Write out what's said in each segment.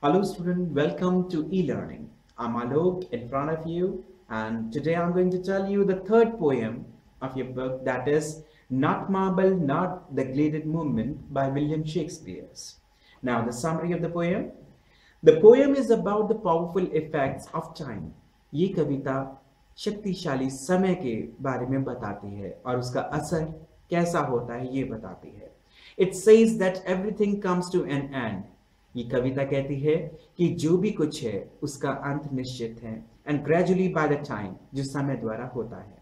Hello student, welcome to e-learning. I'm Alok in front of you and today I'm going to tell you the third poem of your book, that is Not Marble, Not the Gilded Movement by William Shakespeare. Now the summary of the poem. The poem is about the powerful effects of time. ये कविता शक्तिशाली समय के बारे में बताती है और उसका असर कैसा होता है ये बताती है. It says that everything comes to an end. ये कविता कहती है कि जो भी कुछ है उसका अंत निश्चित है. And gradually by the time, जो समय द्वारा होता है.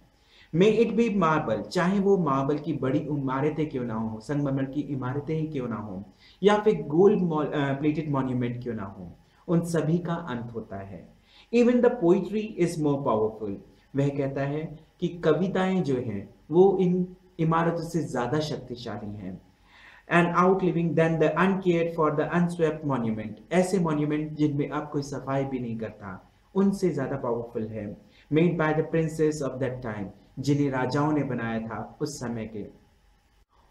May it be marble, चाहे वो मार्बल की बड़ी इमारतें क्यों ना हो, संगमरमर की इमारतें ही क्यों ना हो, या फिर गोल्ड प्लेटेड मॉन्यूमेंट क्यों ना हो, उन सभी का अंत होता है. Even the poetry is more powerful. वह कहता है कि कविताएं जो हैं वो इन इमारतों से ज्यादा शक्तिशाली हैं. And outliving than the uncared for the unswept monument. ऐसे मॉन्यूमेंट जिनमें अब कोई सफाई भी नहीं करता, उनसे ज्यादा पावरफुल है. Made by the princes of that time, जिन्हें राजाओं ने बनाया था उस समय के.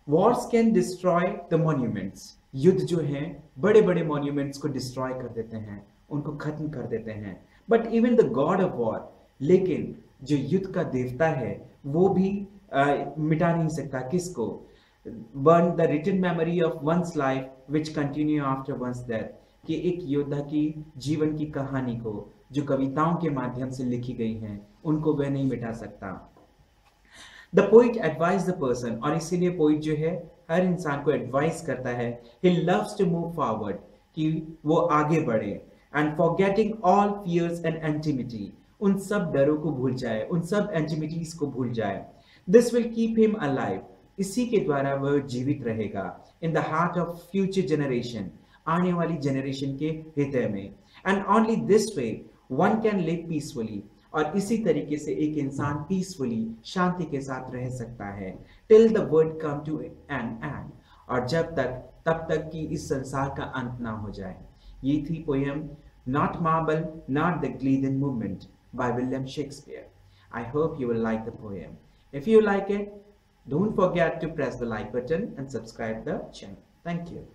Wars can destroy the monuments. युद्ध जो हैं बड़े बड़े मॉन्यूमेंट्स को डिस्ट्रॉय कर देते हैं, उनको खत्म कर देते हैं. But even the god of war, लेकिन जो युद्ध का देवता है वो भी मिटा नहीं सकता किसको. Burn the written memory of one's life which continue after one's death. कि एक योद्धा की जीवन की कहानी को जो कविताओं के माध्यम से लिखी गई हैं उनको वह नहीं मिटा सकता. The poet advised the person, और इसीलिए पोइट जो है हर इंसान को एडवाइस करता है. He loves to move forward, कि वो आगे बढ़े. And forgetting all fears and enmity, उन सब डरों को भूल जाए, उन सब enmities को भूल जाए. This will keep him alive. इसी के द्वारा वह जीवित रहेगा. In the heart of future generation, आने वाली जनरेशन के हृदय में. And only this way one can live peacefully. और इसी तरीके से एक इंसान पीसफुली शांति के साथ रह सकता है. Till the world come to an end. और जब तक तब तक कि इस संसार का अंत ना हो जाए. ये थी poem Not Marble, Not the Gilded Movement by William Shakespeare. I hope you will like the poem. If you like it, don't forget to press the like button and subscribe the channel. Thank you.